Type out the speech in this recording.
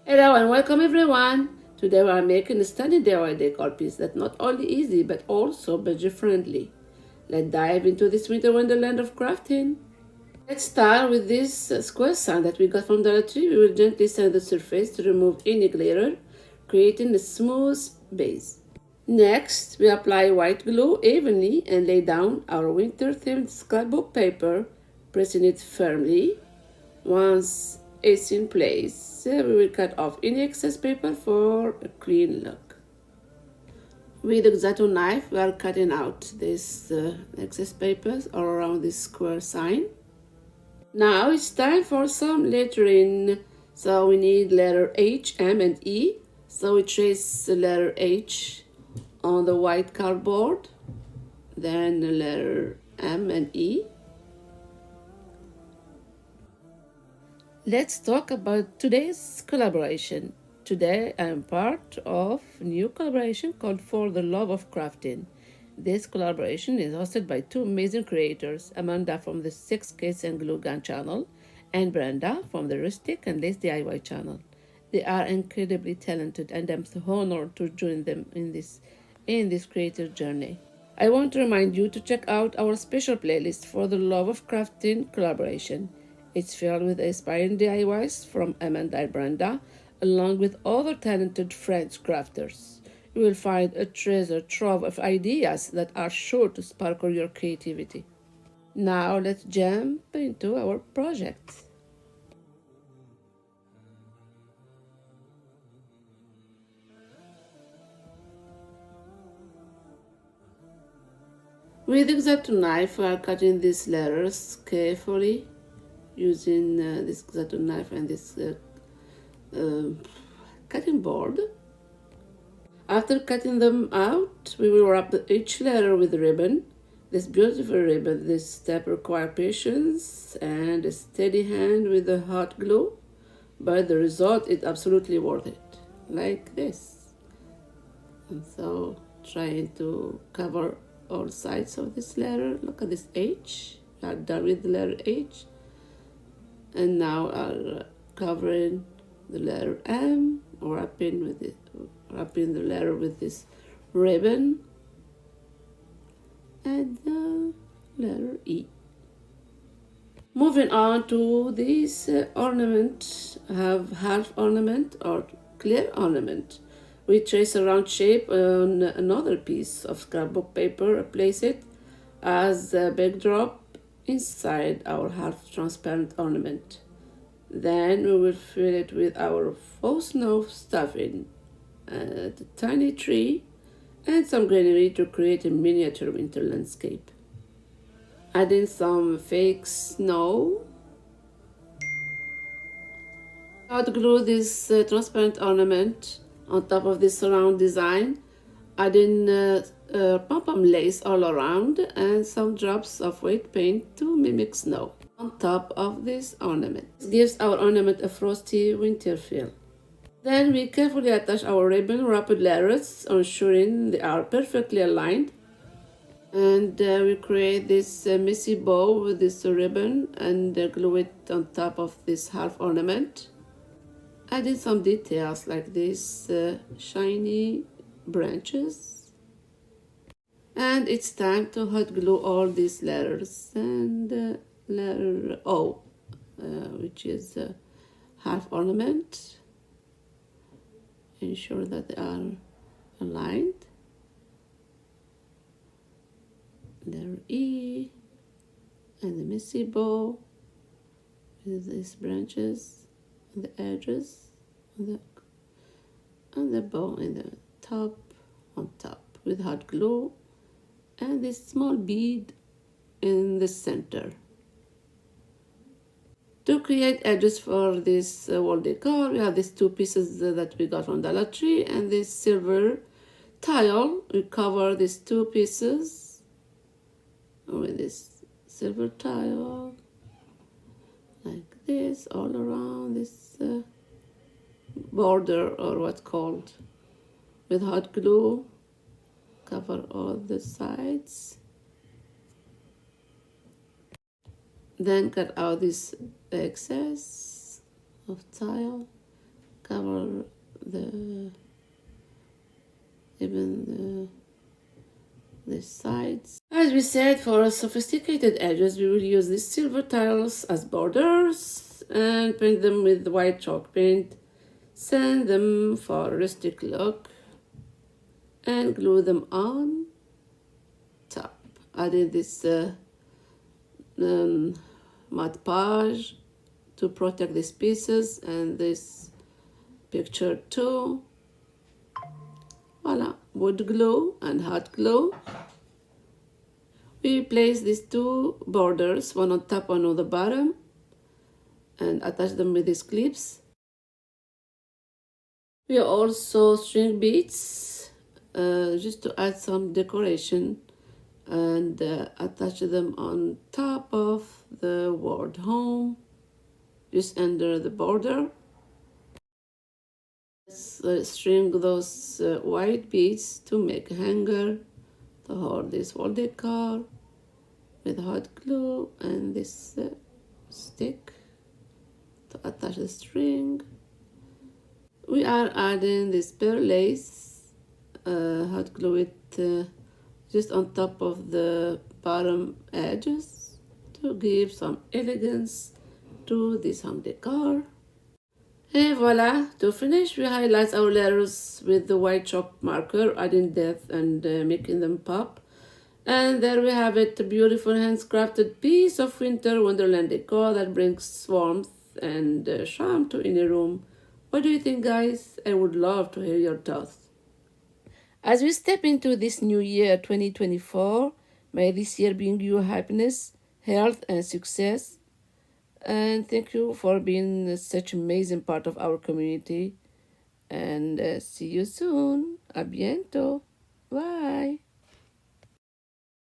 Hello and welcome everyone. Today we are making a stunning DIY decor piece that's not only easy but also budget friendly. Let's dive into this winter wonderland of crafting. Let's start with this square sand that we got from Dollar Tree. We will gently sand the surface to remove any glitter, creating a smooth base. Next, we apply white glue evenly and lay down our winter-themed scrapbook paper, pressing it firmly. Once it's in place, we will cut off any excess paper for a clean look. With the X-Acto knife, we are cutting out this excess papers all around this square sign. Now it's time for some lettering. So we need letter H, M, and E. So we trace the letter H on the white cardboard, then the letter M and E. Let's talk about today's collaboration. Today I am part of a new collaboration called For the Love of Crafting. This collaboration is hosted by two amazing creators, Amanda from the Six Case and Glue Gun channel and Brenda from the Rustic and Lace DIY channel. They are incredibly talented and I'm so honored to join them in this creative journey. I want to remind you to check out our special playlist for the Love of Crafting collaboration. It's filled with inspiring DIYs from Amanda and Brenda, along with other talented French crafters. You will find a treasure trove of ideas that are sure to sparkle your creativity. Now let's jump into our project. With the X-Acto knife, we are cutting these letters carefully using this X-Acto knife and this uh, cutting board. After cutting them out, we will wrap each letter with ribbon. This beautiful ribbon, this step requires patience and a steady hand with the hot glue, but the result is absolutely worth it, like this. And so trying to cover all sides of this letter. Look at this H. We are done with the letter H. And now I'll covering the letter M, wrapping the letter with this ribbon, and the letter E. Moving on to this ornament, have half ornament or clear ornament. We trace a round shape on another piece of scrapbook paper, place it as a backdrop inside our half transparent ornament. Then we will fill it with our faux snow stuffing, a tiny tree, and some greenery to create a miniature winter landscape. Adding some fake snow. Hot glue this transparent ornament on top of this round design, adding pom-pom lace all around and some drops of white paint to mimic snow on top of this ornament. This gives our ornament a frosty winter feel. Then we carefully attach our ribbon wrapped letters, ensuring they are perfectly aligned. And we create this messy bow with this ribbon and glue it on top of this half ornament. Adding some details like these shiny branches. And it's time to hot glue all these letters and letter O, which is half ornament. Ensure that they are aligned. Letter E and the messy bow with these branches on the edges and the bow in the top on top with hot glue and this small bead in the center. To create edges for this wall decor, we have these two pieces that we got from Dollar Tree and this silver tile. We cover these two pieces with this silver tile like this all around this border, or what's called, with hot glue. Cover all the sides. Then cut out this excess of tile, cover the even the sides. As we said, for sophisticated edges, we will use these silver tiles as borders and paint them with white chalk paint. Sand them for a rustic look and glue them on top. Adding this Mat Page to protect these pieces and this picture too. Voila, wood glue and hot glue. We place these two borders, one on top, one on the bottom, and attach them with these clips. We also string beads just to add some decoration and attach them on top of the word home, just under the border. Let's string those white beads to make a hanger to hold this wall decor with hot glue and this stick to attach the string. We are adding this pearl lace, hot glue it just on top of the bottom edges to give some elegance to this home decor. And voila, to finish, we highlight our letters with the white chalk marker, adding depth and making them pop. And there we have it, a beautiful handcrafted piece of winter wonderland decor that brings warmth and charm to any room. What do you think, guys? I would love to hear your thoughts. As we step into this new year 2024, may this year bring you happiness, health, and success. And thank you for being such an amazing part of our community. And see you soon. A bientôt. Bye.